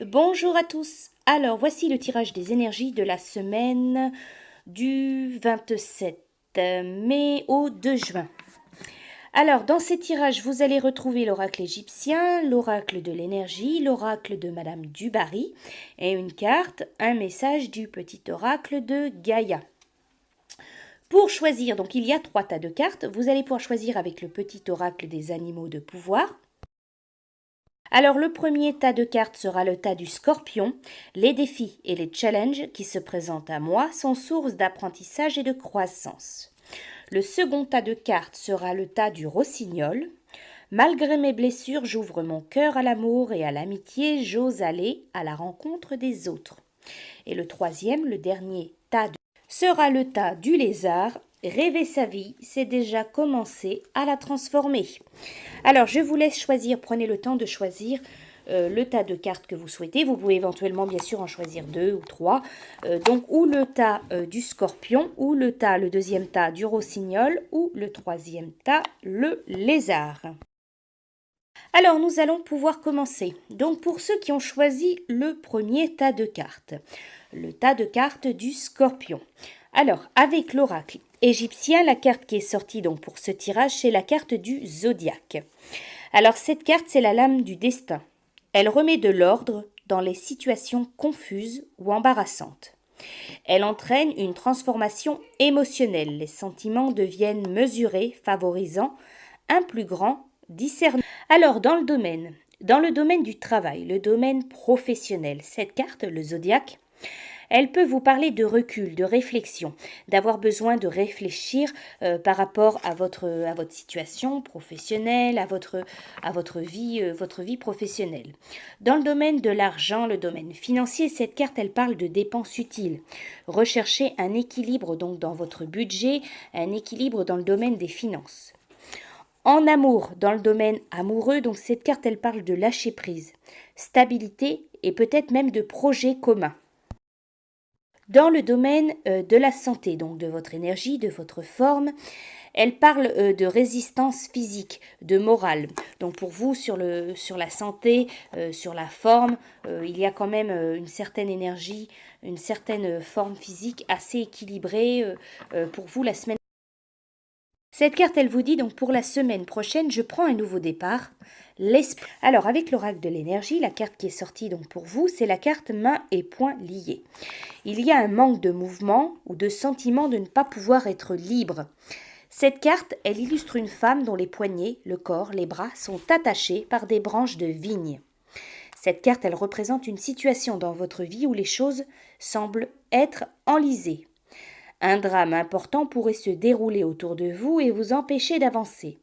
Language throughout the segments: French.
Bonjour à tous. Alors, voici le tirage des énergies de la semaine du 27 mai au 2 juin. Alors, dans ces tirages, vous allez retrouver l'oracle égyptien, l'oracle de l'énergie, l'oracle de Madame Dubarry et une carte, un message du petit oracle de Gaïa. Pour choisir, donc il y a 3 tas de cartes, vous allez pouvoir choisir avec le petit oracle des animaux de pouvoir. Alors le premier tas de cartes sera le tas du scorpion. Les défis et les challenges qui se présentent à moi sont source d'apprentissage et de croissance. Le second tas de cartes sera le tas du rossignol. Malgré mes blessures, j'ouvre mon cœur à l'amour et à l'amitié, j'ose aller à la rencontre des autres. Et le troisième, le dernier tas sera le tas du lézard. Rêver sa vie, c'est déjà commencer à la transformer. Alors, je vous laisse choisir, prenez le temps de choisir le tas de cartes que vous souhaitez. Vous pouvez éventuellement, bien sûr, en choisir 2 ou 3. Donc, ou le tas du scorpion, ou le deuxième tas du rossignol, ou le troisième tas, le lézard. Alors, nous allons pouvoir commencer. Donc, pour ceux qui ont choisi le premier tas de cartes, le tas de cartes du scorpion. Alors, avec l'oracle égyptien, la carte qui est sortie donc pour ce tirage, c'est la carte du zodiaque. Alors, cette carte, c'est la lame du destin. Elle remet de l'ordre dans les situations confuses ou embarrassantes. Elle entraîne une transformation émotionnelle. Les sentiments deviennent mesurés, favorisant un plus grand discernement. Alors, dans le domaine du travail, le domaine professionnel, cette carte, le zodiaque, elle peut vous parler de recul, de réflexion, d'avoir besoin de réfléchir par rapport à votre situation professionnelle, à votre vie professionnelle. Dans le domaine de l'argent, le domaine financier, cette carte, elle parle de dépenses utiles. Recherchez un équilibre donc dans votre budget, un équilibre dans le domaine des finances. En amour, dans le domaine amoureux, donc cette carte, elle parle de lâcher prise, stabilité et peut-être même de projets communs. Dans le domaine de la santé, donc de votre énergie, de votre forme, elle parle de résistance physique, de morale. Donc pour vous, sur la santé, sur la forme, il y a quand même une certaine énergie, une certaine forme physique assez équilibrée pour vous la semaine. Cette carte, elle vous dit donc pour la semaine prochaine, je prends un nouveau départ. Alors avec l'oracle de l'énergie, la carte qui est sortie donc pour vous, c'est la carte main et poings liés. Il y a un manque de mouvement ou de sentiment de ne pas pouvoir être libre. Cette carte, elle illustre une femme dont les poignets, le corps, les bras sont attachés par des branches de vigne. Cette carte, elle représente une situation dans votre vie où les choses semblent être enlisées. Un drame important pourrait se dérouler autour de vous et vous empêcher d'avancer.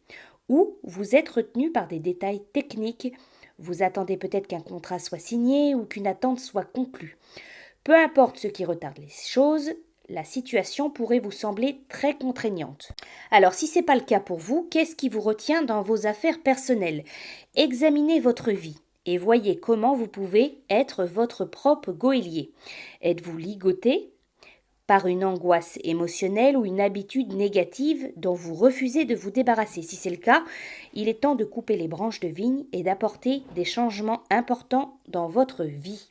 Ou vous êtes retenu par des détails techniques. Vous attendez peut-être qu'un contrat soit signé ou qu'une attente soit conclue. Peu importe ce qui retarde les choses, la situation pourrait vous sembler très contraignante. Alors si ce n'est pas le cas pour vous, qu'est-ce qui vous retient dans vos affaires personnelles? Examinez votre vie et voyez comment vous pouvez être votre propre goélier. Êtes-vous ligoté par une angoisse émotionnelle ou une habitude négative dont vous refusez de vous débarrasser? Si c'est le cas, il est temps de couper les branches de vigne et d'apporter des changements importants dans votre vie.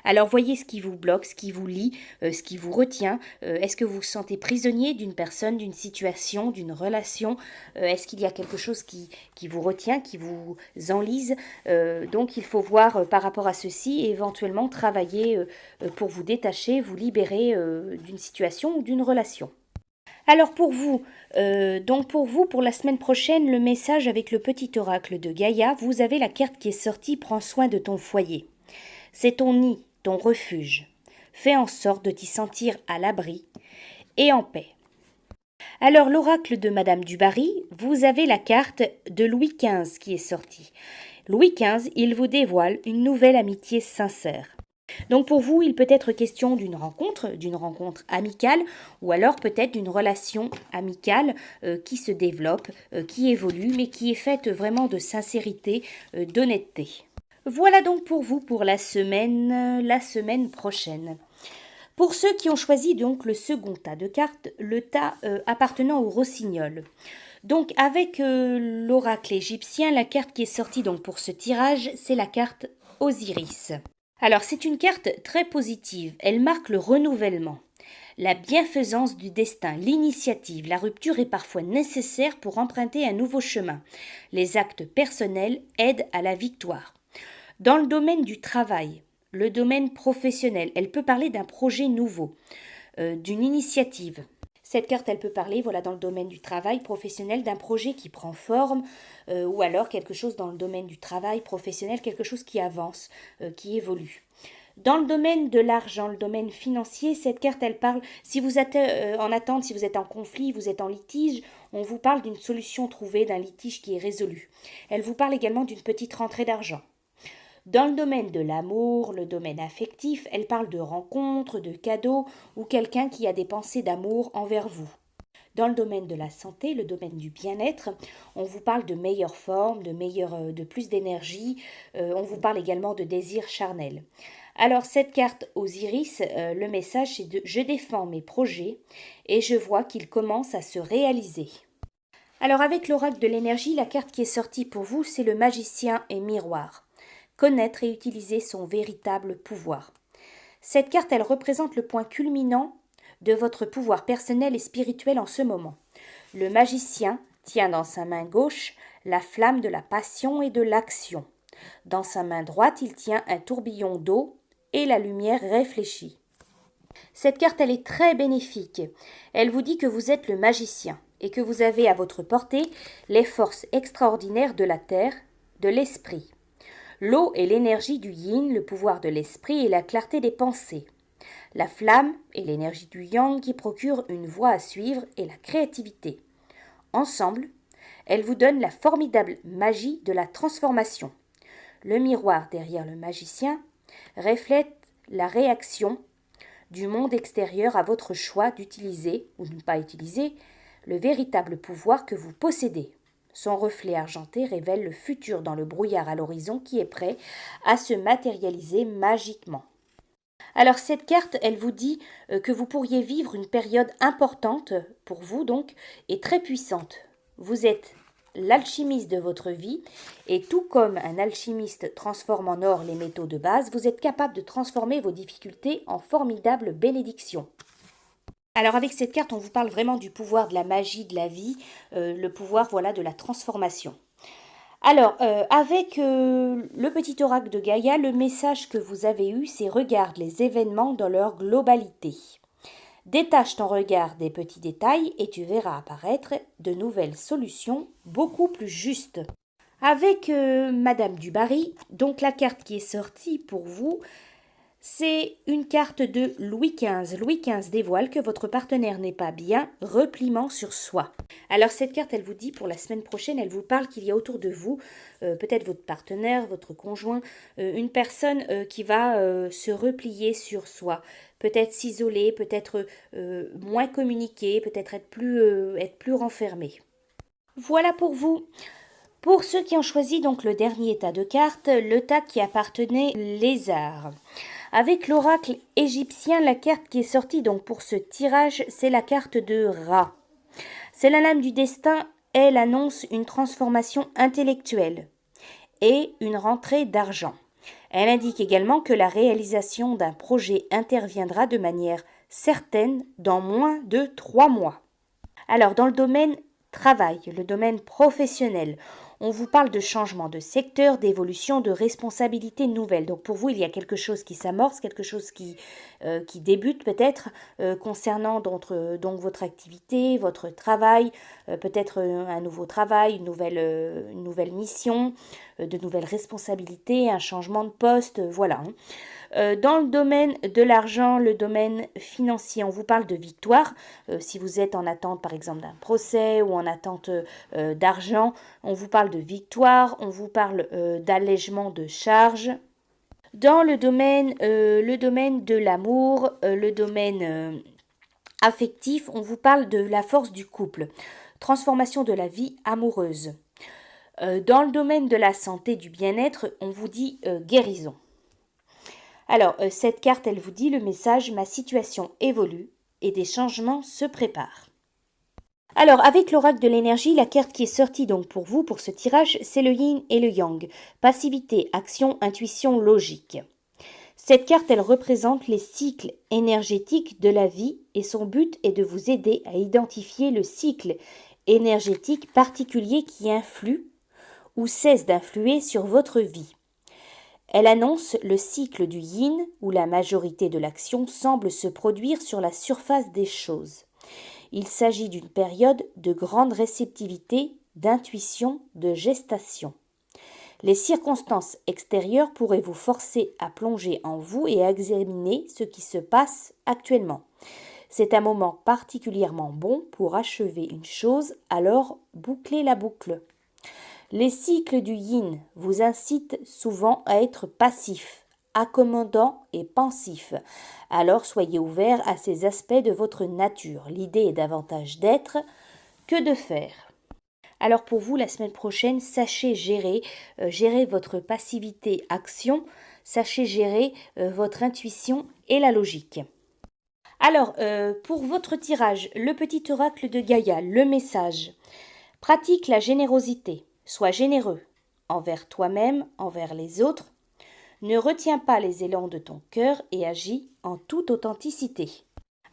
Alors voyez ce qui vous bloque, ce qui vous lie, ce qui vous retient. Est-ce que vous vous sentez prisonnier d'une personne, d'une situation, d'une relation? Est-ce qu'il y a quelque chose qui vous retient, qui vous enlise? Donc il faut voir par rapport à ceci et éventuellement travailler pour vous détacher, vous libérer d'une situation ou d'une relation. Alors pour vous, pour la semaine prochaine, le message avec le petit oracle de Gaïa, vous avez la carte qui est sortie, prends soin de ton foyer. C'est ton nid, ton refuge. Fais en sorte de t'y sentir à l'abri et en paix. Alors l'oracle de Madame Dubarry, vous avez la carte de Louis XV qui est sortie. Louis XV, il vous dévoile une nouvelle amitié sincère. Donc pour vous, il peut être question d'une rencontre amicale, ou alors peut-être d'une relation amicale qui se développe, qui évolue, mais qui est faite vraiment de sincérité, d'honnêteté. Voilà donc pour vous pour la semaine prochaine. Pour ceux qui ont choisi donc le second tas de cartes, le tas appartenant au rossignol. Donc avec l'oracle égyptien, la carte qui est sortie donc pour ce tirage, c'est la carte Osiris. Alors, c'est une carte très positive. Elle marque le renouvellement, la bienfaisance du destin, l'initiative. La rupture est parfois nécessaire pour emprunter un nouveau chemin. Les actes personnels aident à la victoire. Dans le domaine du travail, le domaine professionnel, elle peut parler d'un projet nouveau, d'une initiative. Cette carte, elle peut parler, voilà, dans le domaine du travail professionnel, d'un projet qui prend forme, ou alors quelque chose dans le domaine du travail professionnel, quelque chose qui avance, qui évolue. Dans le domaine de l'argent, le domaine financier, cette carte, elle parle, si vous êtes en attente, si vous êtes en conflit, vous êtes en litige, on vous parle d'une solution trouvée, d'un litige qui est résolu. Elle vous parle également d'une petite rentrée d'argent. Dans le domaine de l'amour, le domaine affectif, elle parle de rencontres, de cadeaux ou quelqu'un qui a des pensées d'amour envers vous. Dans le domaine de la santé, le domaine du bien-être, on vous parle de meilleure forme, de plus d'énergie, on vous parle également de désir charnel. Alors cette carte Osiris, le message c'est de je défends mes projets et je vois qu'ils commencent à se réaliser. Alors avec l'oracle de l'énergie, la carte qui est sortie pour vous, c'est le magicien et miroir. Connaître et utiliser son véritable pouvoir. Cette carte, elle représente le point culminant de votre pouvoir personnel et spirituel en ce moment. Le magicien tient dans sa main gauche la flamme de la passion et de l'action. Dans sa main droite, il tient un tourbillon d'eau et la lumière réfléchie. Cette carte, elle est très bénéfique. Elle vous dit que vous êtes le magicien et que vous avez à votre portée les forces extraordinaires de la terre, de l'esprit. L'eau est l'énergie du yin, le pouvoir de l'esprit et la clarté des pensées. La flamme est l'énergie du yang qui procure une voie à suivre et la créativité. Ensemble, elles vous donnent la formidable magie de la transformation. Le miroir derrière le magicien reflète la réaction du monde extérieur à votre choix d'utiliser ou de ne pas utiliser le véritable pouvoir que vous possédez. Son reflet argenté révèle le futur dans le brouillard à l'horizon qui est prêt à se matérialiser magiquement. Alors cette carte, elle vous dit que vous pourriez vivre une période importante pour vous donc et très puissante. Vous êtes l'alchimiste de votre vie et tout comme un alchimiste transforme en or les métaux de base, vous êtes capable de transformer vos difficultés en formidables bénédictions. Alors avec cette carte, on vous parle vraiment du pouvoir de la magie de la vie, le pouvoir voilà de la transformation. Alors avec le petit oracle de Gaïa, le message que vous avez eu, c'est regarde les événements dans leur globalité. Détache ton regard des petits détails et tu verras apparaître de nouvelles solutions beaucoup plus justes. Avec Madame du Barry, donc la carte qui est sortie pour vous, c'est une carte de Louis XV. Louis XV dévoile que votre partenaire n'est pas bien, repliement sur soi. Alors cette carte, elle vous dit pour la semaine prochaine, elle vous parle qu'il y a autour de vous, peut-être votre partenaire, votre conjoint, une personne qui va se replier sur soi. Peut-être s'isoler, peut-être moins communiquer, peut-être être plus renfermé. Voilà pour vous. Pour ceux qui ont choisi donc le dernier tas de cartes, le tas qui appartenait lézard. Avec l'oracle égyptien, la carte qui est sortie donc pour ce tirage, c'est la carte de Ra. C'est la lame du destin, elle annonce une transformation intellectuelle et une rentrée d'argent. Elle indique également que la réalisation d'un projet interviendra de manière certaine dans moins de 3 mois. Alors dans le domaine travail, le domaine professionnel, on vous parle de changement de secteur, d'évolution, de responsabilités nouvelles. Donc pour vous, il y a quelque chose qui s'amorce, quelque chose qui débute peut-être concernant donc votre activité, votre travail, peut-être un nouveau travail, une nouvelle mission, de nouvelles responsabilités, un changement de poste, voilà. Dans le domaine de l'argent, le domaine financier, on vous parle de victoire. Si vous êtes en attente par exemple d'un procès ou en attente d'argent, on vous parle de victoire, on vous parle d'allègement de charges. Dans le domaine de l'amour, le domaine affectif, on vous parle de la force du couple, transformation de la vie amoureuse. Dans le domaine de la santé, du bien-être, on vous dit guérison. Alors, cette carte, elle vous dit le message « Ma situation évolue et des changements se préparent ». Alors, avec l'oracle de l'énergie, la carte qui est sortie donc pour vous, pour ce tirage, c'est le yin et le yang. Passivité, action, intuition, logique. Cette carte, elle représente les cycles énergétiques de la vie et son but est de vous aider à identifier le cycle énergétique particulier qui influe ou cesse d'influer sur votre vie. Elle annonce le cycle du yin où la majorité de l'action semble se produire sur la surface des choses. Il s'agit d'une période de grande réceptivité, d'intuition, de gestation. Les circonstances extérieures pourraient vous forcer à plonger en vous et à examiner ce qui se passe actuellement. C'est un moment particulièrement bon pour achever une chose, alors bouclez la boucle. Les cycles du yin vous incitent souvent à être passif, accommodant et pensif. Alors soyez ouvert à ces aspects de votre nature. L'idée est davantage d'être que de faire. Alors pour vous, la semaine prochaine, sachez gérer votre passivité-action, sachez gérer votre intuition et la logique. Alors, pour votre tirage, le petit oracle de Gaïa, le message. Pratique la générosité. Sois généreux envers toi-même, envers les autres. Ne retiens pas les élans de ton cœur et agis en toute authenticité.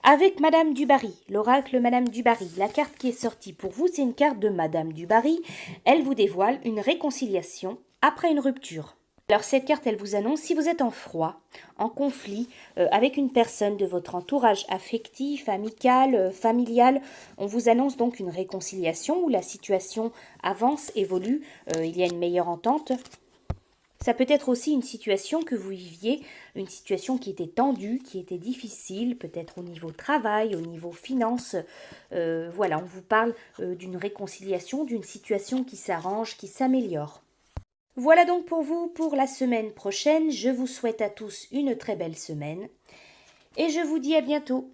Avec Madame du Barry, l'oracle Madame du Barry, la carte qui est sortie pour vous, c'est une carte de Madame du Barry. Elle vous dévoile une réconciliation après une rupture. Alors cette carte, elle vous annonce si vous êtes en froid, en conflit avec une personne de votre entourage affectif, amical, familial, on vous annonce donc une réconciliation où la situation avance, évolue, il y a une meilleure entente. Ça peut être aussi une situation que vous viviez, une situation qui était tendue, qui était difficile, peut-être au niveau travail, au niveau finance. Voilà, on vous parle d'une réconciliation, d'une situation qui s'arrange, qui s'améliore. Voilà donc pour vous pour la semaine prochaine. Je vous souhaite à tous une très belle semaine et je vous dis à bientôt.